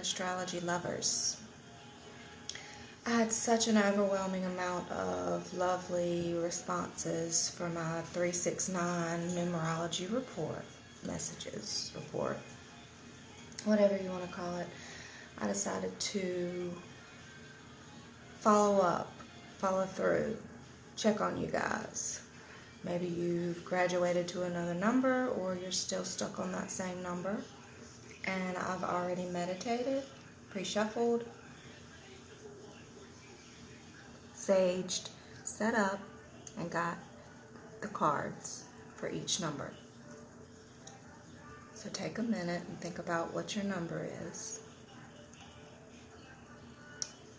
astrology lovers. I had such an overwhelming amount of lovely responses for my 369 numerology report, messages report, whatever you want to call it. I decided to follow up, follow through, check on you guys. Maybe you've graduated to another number, or you're still stuck on that same number. And I've already meditated, pre-shuffled, saged, set up, and got the cards for each number. So take a minute and think about what your number is.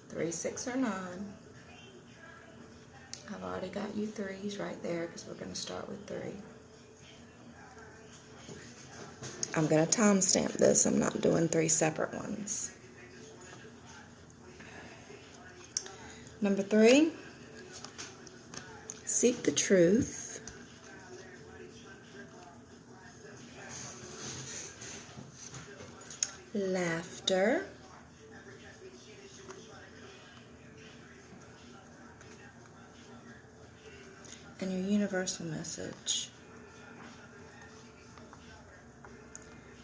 3, 6, or 9. I've already got you 3s right there because we're going to start with 3. I'm going to timestamp this. I'm not doing 3 separate ones. Number 3, seek the truth. Laughter. And your universal message.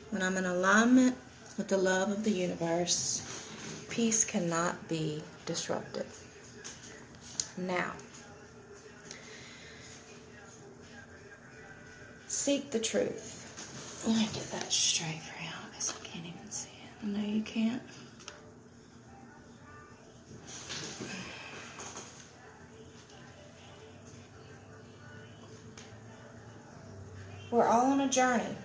When I'm in alignment with the love of the universe, peace cannot be disrupted. Now, seek the truth. Let me get that straight for you because I can't even see it. I know you can't. We're all on a journey.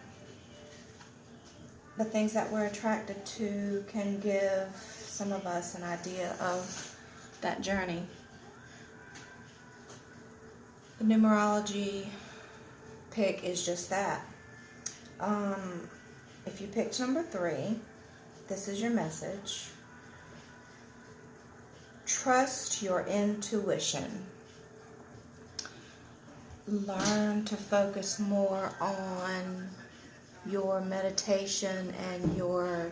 The things that we're attracted to can give some of us an idea of that journey. The numerology pick is just that. If you picked number 3, this is your message. Trust your intuition. Learn to focus more on your meditation and your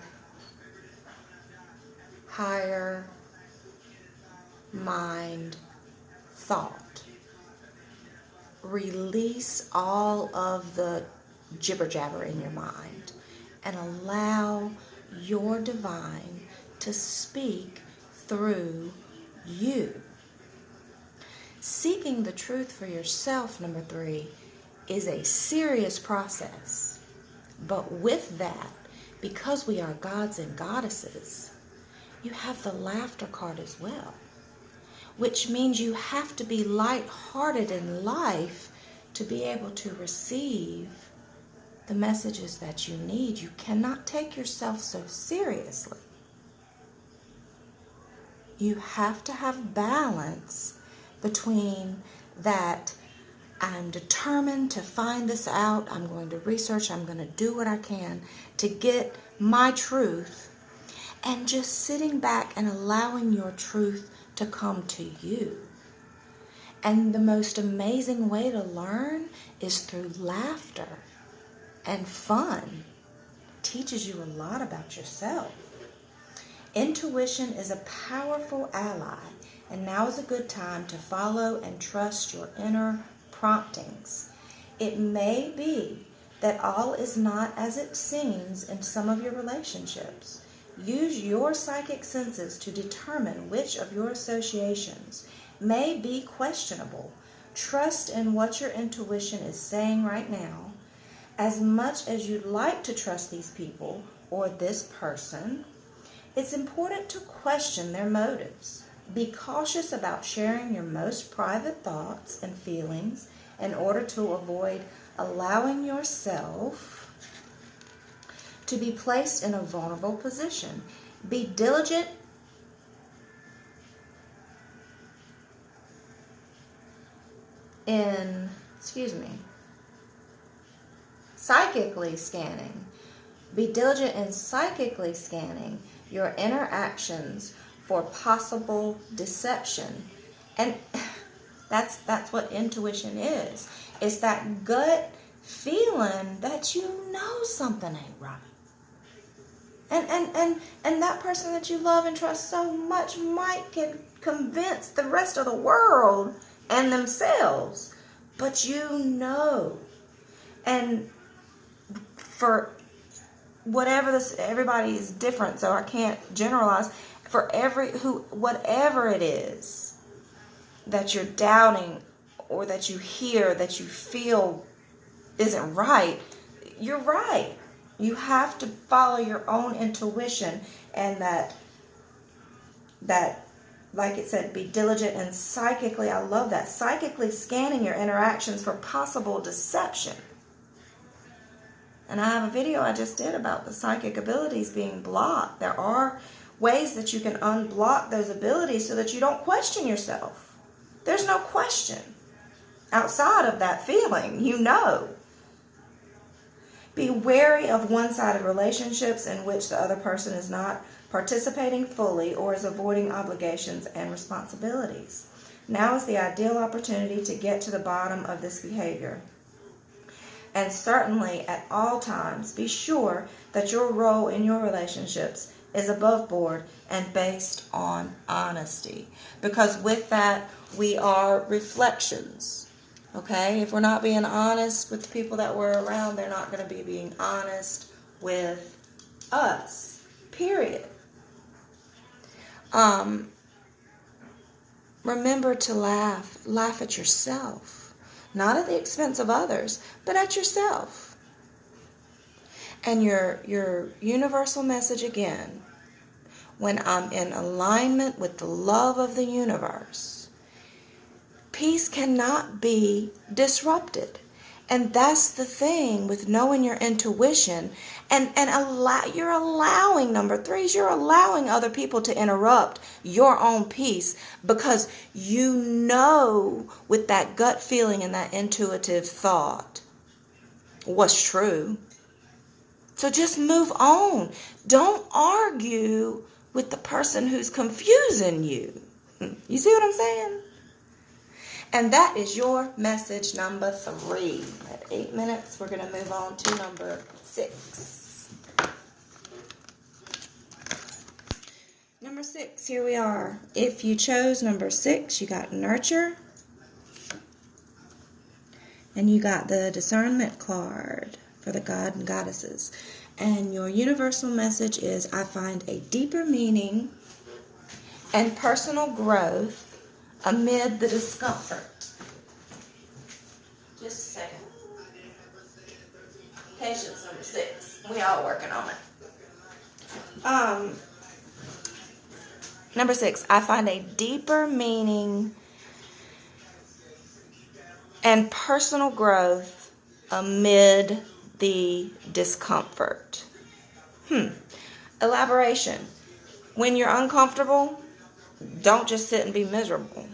higher mind thought. Release all of the jibber jabber in your mind and allow your divine to speak through you. Seeking the truth for yourself, number 3, is a serious process. But with that, because we are gods and goddesses, you have the laughter card as well, which means you have to be lighthearted in life to be able to receive the messages that you need. You cannot take yourself so seriously. You have to have balance between that I'm determined to find this out, I'm going to research, I'm going to do what I can to get my truth, and just sitting back and allowing your truth to come to you. And the most amazing way to learn is through laughter and fun. It teaches you a lot about yourself. Intuition is a powerful ally, and now is a good time to follow and trust your inner promptings. It may be that all is not as it seems in some of your relationships. Use your psychic senses to determine which of your associations may be questionable. Trust in what your intuition is saying right now. As much as you'd like to trust these people or this person, it's important to question their motives. Be cautious about sharing your most private thoughts and feelings in order to avoid allowing yourself to be placed in a vulnerable position. Be diligent in, psychically scanning. Be diligent in psychically scanning your interactions for possible deception. And that's what intuition is. It's that gut feeling that you know something ain't right. And that person that you love and trust so much might can convince the rest of the world and themselves. But you know. And for whatever this, everybody is different, so I can't generalize. For whatever it is that you're doubting or that you hear, that you feel isn't right, you're right. You have to follow your own intuition, and that like it said, be diligent and psychically, I love that, psychically scanning your interactions for possible deception. And I have a video I just did about the psychic abilities being blocked. There are ways that you can unblock those abilities so that you don't question yourself. There's no question outside of that feeling, you know. Be wary of one-sided relationships in which the other person is not participating fully or is avoiding obligations and responsibilities. Now is the ideal opportunity to get to the bottom of this behavior. And certainly at all times, be sure that your role in your relationships is above board and based on honesty. Because with that, we are reflections. Okay? If we're not being honest with the people that we're around, they're not going to be being honest with us. Period. Remember to laugh. Laugh at yourself. Not at the expense of others, but at yourself. And your universal message again, when I'm in alignment with the love of the universe, peace cannot be disrupted. And that's the thing with knowing your intuition and you're allowing, number 3, you're allowing other people to interrupt your own peace because you know with that gut feeling and that intuitive thought what's true. So just move on. Don't argue with the person who's confusing you. You see what I'm saying? And that is your message number 3. At 8 minutes, we're going to move on to number 6. Number 6, here we are. If you chose number 6, you got nurture. And you got the discernment card for the god and goddesses. And your universal message is, I find a deeper meaning and personal growth amid the discomfort. Just a second. Patience number 6. We all working on it. Number 6. I find a deeper meaning and personal growth amid the discomfort. Elaboration. When you're uncomfortable, don't just sit and be miserable.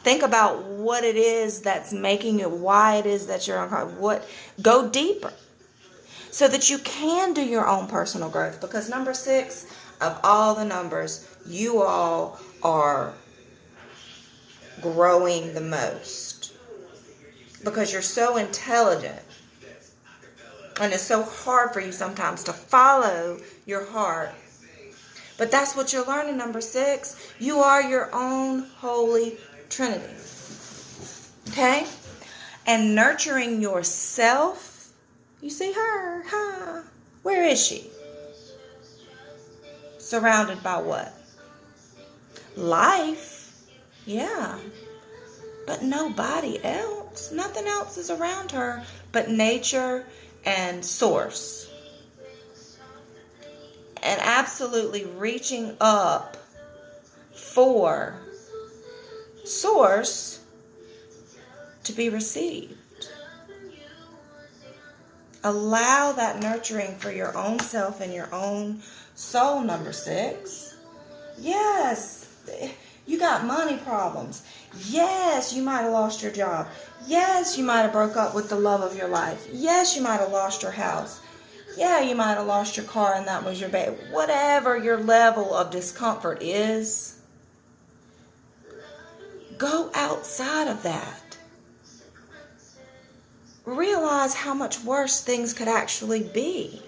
Think about what it is that's making you, why it is that you're uncomfortable. Go deeper so that you can do your own personal growth. Because number 6, of all the numbers, you all are growing the most. Because you're so intelligent. And it's so hard for you sometimes to follow your heart. But that's what you're learning, number 6. You are your own holy trinity. Okay? And nurturing yourself. You see her? Huh? Where is she? Surrounded by what? Life. Yeah. But nobody else. Nothing else is around her but nature and source. And absolutely reaching up for source to be received. Allow that nurturing for your own self and your own soul, number 6. Yes, you got money problems. Yes, you might have lost your job. Yes, you might have broke up with the love of your life. Yes, you might have lost your house. Yeah, you might have lost your car and that was your baby. Whatever your level of discomfort is, go outside of that. Realize how much worse things could actually be.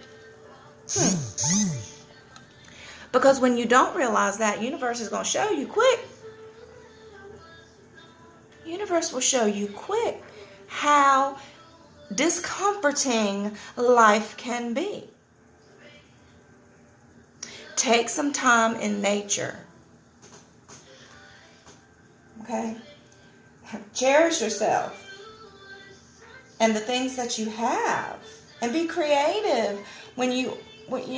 Because when you don't realize that, universe is going to show you quick. Universe will show you quick how discomforting life can be. Take some time in nature. Okay? Cherish yourself and the things that you have. And be creative. When you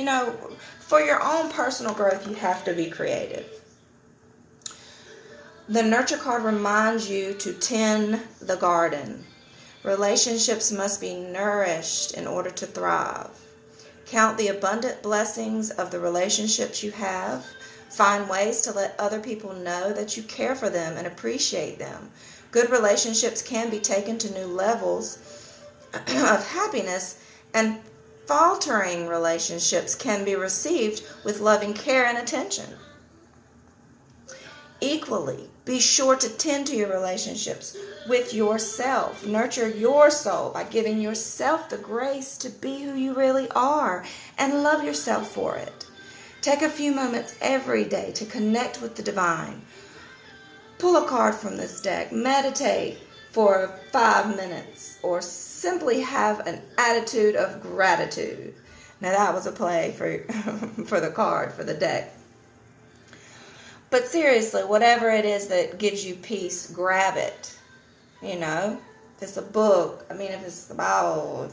know, for your own personal growth, you have to be creative. The nurture card reminds you to tend the garden. Relationships must be nourished in order to thrive. Count the abundant blessings of the relationships you have. Find ways to let other people know that you care for them and appreciate them. Good relationships can be taken to new levels of happiness, and faltering relationships can be received with loving care and attention. Equally, be sure to tend to your relationships with yourself. Nurture your soul by giving yourself the grace to be who you really are and love yourself for it. Take a few moments every day to connect with the divine. Pull a card from this deck. Meditate for 5 minutes, or simply have an attitude of gratitude. Now that was a play for the card, for the deck. But seriously, whatever it is that gives you peace, grab it. You know, if it's a book, if it's the Bible,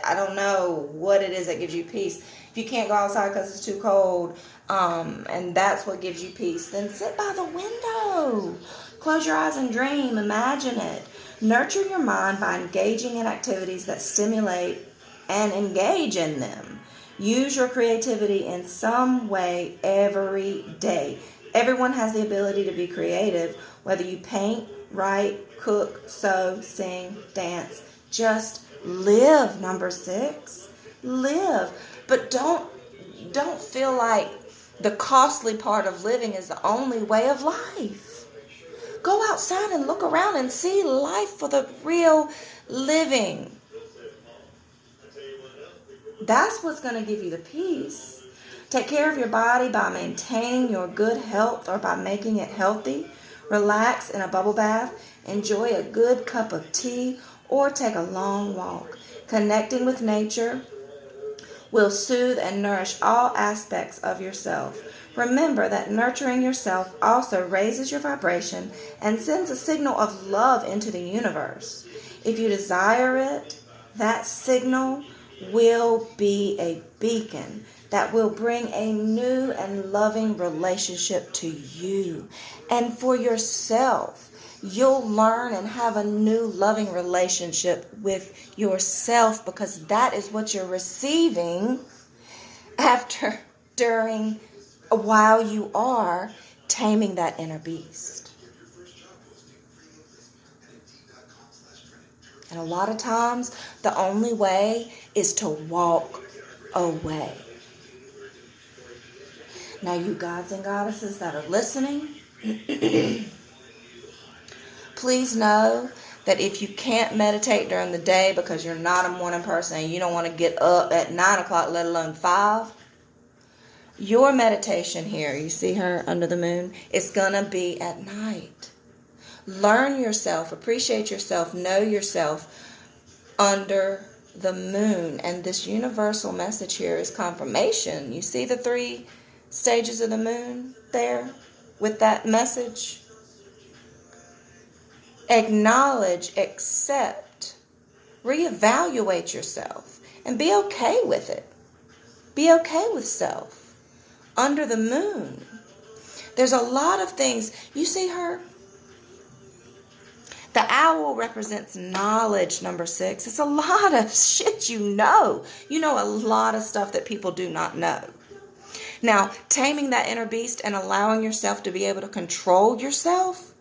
I don't know what it is that gives you peace. If you can't go outside because it's too cold, and that's what gives you peace, then sit by the window. Close your eyes and dream. Imagine it. Nurture your mind by engaging in activities that stimulate and engage in them. Use your creativity in some way every day. Everyone has the ability to be creative, whether you paint, write, cook, sew, sing, dance. Just live, number 6. Live. But don't feel like the costly part of living is the only way of life. Go outside and look around and see life for the real living. That's what's going to give you the peace. Take care of your body by maintaining your good health or by making it healthy. Relax in a bubble bath. Enjoy a good cup of tea or take a long walk. Connecting with nature will soothe and nourish all aspects of yourself. Remember that nurturing yourself also raises your vibration and sends a signal of love into the universe. If you desire it, that signal will be a beacon that will bring a new and loving relationship to you. And for yourself, you'll learn and have a new loving relationship with yourself, because that is what you're receiving while you are taming that inner beast. And a lot of times, the only way is to walk away. Now, you gods and goddesses that are listening, please know that if you can't meditate during the day because you're not a morning person and you don't want to get up at 9 o'clock, let alone 5, your meditation here, you see her under the moon, it's going to be at night. Learn yourself, appreciate yourself, know yourself under the moon. And this universal message here is confirmation. You see the 3 stages of the moon there with that message? Acknowledge, accept, reevaluate yourself, and be okay with it. Be okay with self. Under the moon, there's a lot of things. You see her? The owl represents knowledge, number 6. It's a lot of shit you know. You know a lot of stuff that people do not know. Now, taming that inner beast and allowing yourself to be able to control yourself,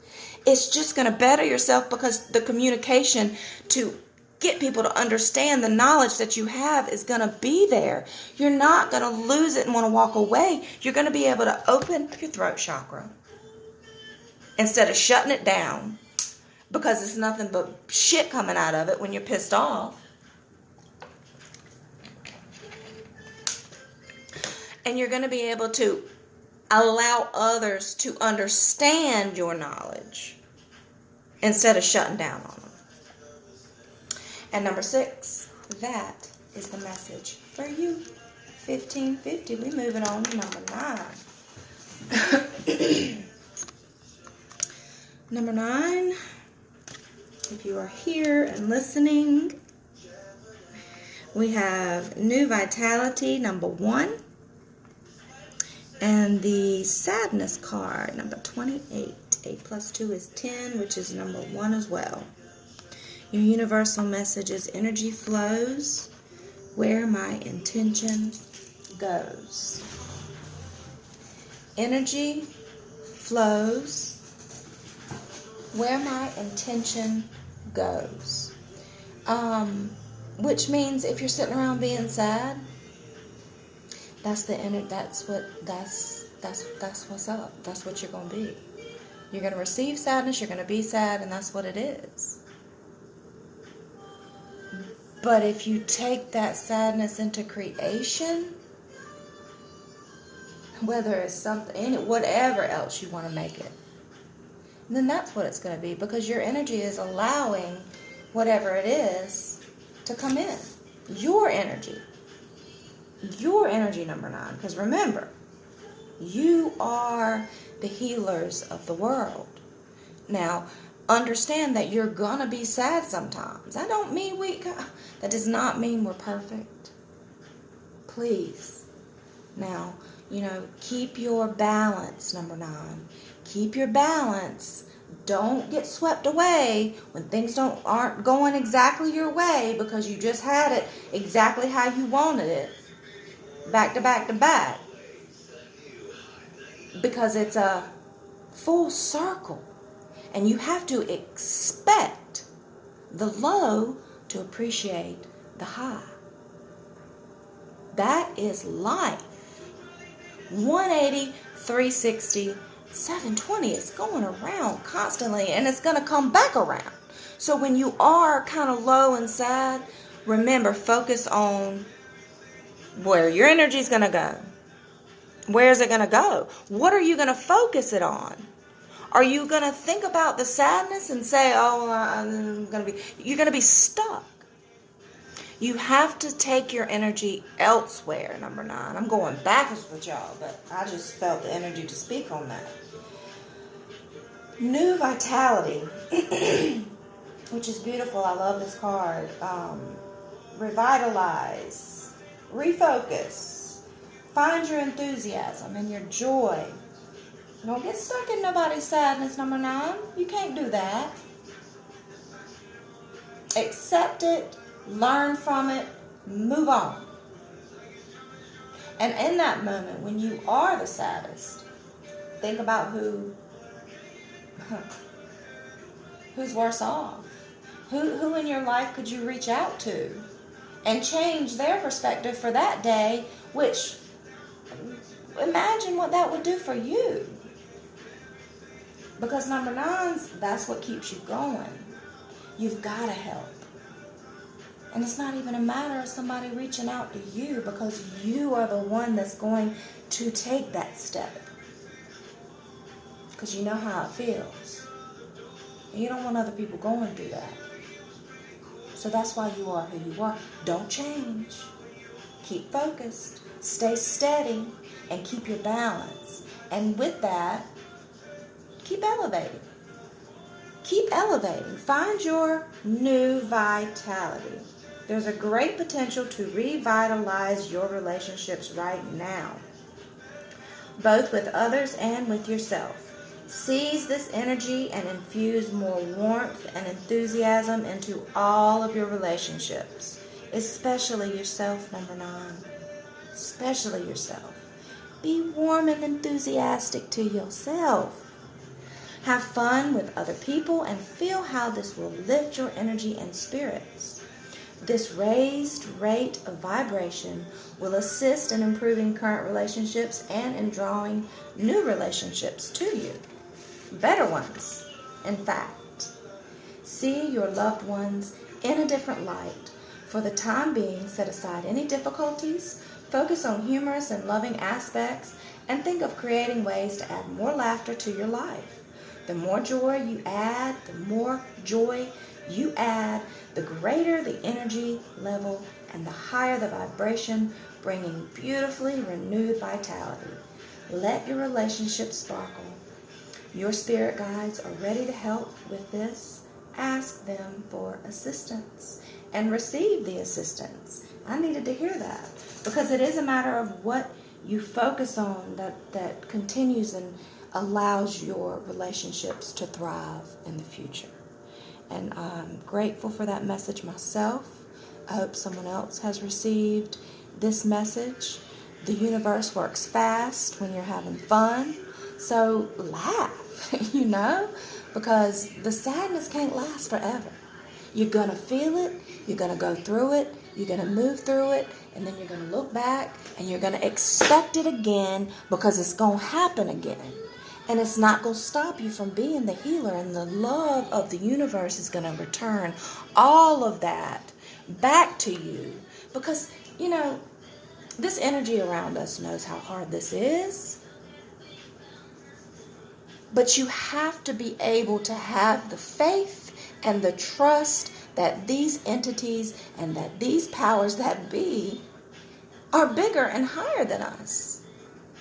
it's just going to better yourself, because the communication to get people to understand the knowledge that you have is going to be there. You're not going to lose it and want to walk away. You're going to be able to open your throat chakra instead of shutting it down, because it's nothing but shit coming out of it when you're pissed off. And you're going to be able to allow others to understand your knowledge instead of shutting down on them. And number 6, that is the message for you. 1550. We moving on to number 9. Number 9, if you are here and listening, we have new vitality, number 1, and the sadness card, number 28. 8 plus 2 is 10, which is number 1 as well. Your universal message is energy flows where my intention goes. Energy flows where my intention goes. Which means if you're sitting around being sad, that's what's up. That's what you're going to be. You're going to receive sadness, you're going to be sad, and that's what it is. But if you take that sadness into creation, whether it's something, whatever else you want to make it, then that's what it's going to be, because your energy is allowing whatever it is to come in. Your energy, number 9. Because remember, you are the healers of the world. Now, understand that you're going to be sad sometimes. That does not mean we're perfect. Please. Now, keep your balance, number 9. Keep your balance. Don't get swept away when things aren't going exactly your way because you just had it exactly how you wanted it. Back to back to back. Because it's a full circle. And you have to expect the low to appreciate the high. That is life. 180, 360, 720 is going around constantly, and it's going to come back around. So when you are kind of low and sad, remember, focus on where your energy is going to go. Where is it going to go? What are you going to focus it on? Are you going to think about the sadness and say, you're going to be stuck. You have to take your energy elsewhere, number 9. I'm going backwards with y'all, but I just felt the energy to speak on that. New vitality, which is beautiful. I love this card. Revitalize, refocus, find your enthusiasm and your joy. Don't get stuck in nobody's sadness, number 9. You can't do that. Accept it, learn from it, move on. And in that moment, when you are the saddest, think about who's worse off. Who in your life could you reach out to and change their perspective for that day, which, imagine what that would do for you. Because number 9's, that's what keeps you going. You've got to help. And it's not even a matter of somebody reaching out to you, because you are the one that's going to take that step. Because you know how it feels. And you don't want other people going through that. So that's why you are who you are. Don't change. Keep focused. Stay steady. And keep your balance. And with that, keep elevating. Keep elevating. Find your new vitality. There's a great potential to revitalize your relationships right now, both with others and with yourself. Seize this energy and infuse more warmth and enthusiasm into all of your relationships, especially yourself, number 9. Especially yourself. Be warm and enthusiastic to yourself. Have fun with other people and feel how this will lift your energy and spirits. This raised rate of vibration will assist in improving current relationships and in drawing new relationships to you. Better ones, in fact. See your loved ones in a different light. For the time being, set aside any difficulties, Focus on humorous and loving aspects and think of creating ways to add more laughter to your life. The more joy you add, the greater the energy level and the higher the vibration, bringing beautifully renewed vitality. Let your relationship sparkle. Your spirit guides are ready to help with this. Ask them for assistance and receive the assistance. I needed to hear that because it is a matter of what you focus on that continues and allows your relationships to thrive in the future. And I'm grateful for that message myself. I hope someone else has received this message. The universe works fast when you're having fun. So laugh, because the sadness can't last forever. You're going to feel it. You're going to go through it. You're going to move through it. And then you're going to look back and you're going to expect it again because it's going to happen again. And it's not going to stop you from being the healer. And the love of the universe is going to return all of that back to you. Because, this energy around us knows how hard this is. But you have to be able to have the faith and the trust that these entities and that these powers that be are bigger and higher than us.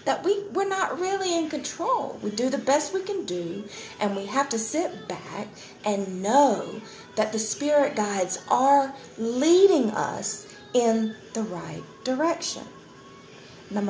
That we're not really in control. We do the best we can do, and we have to sit back and know that the spirit guides are leading us in the right direction. Number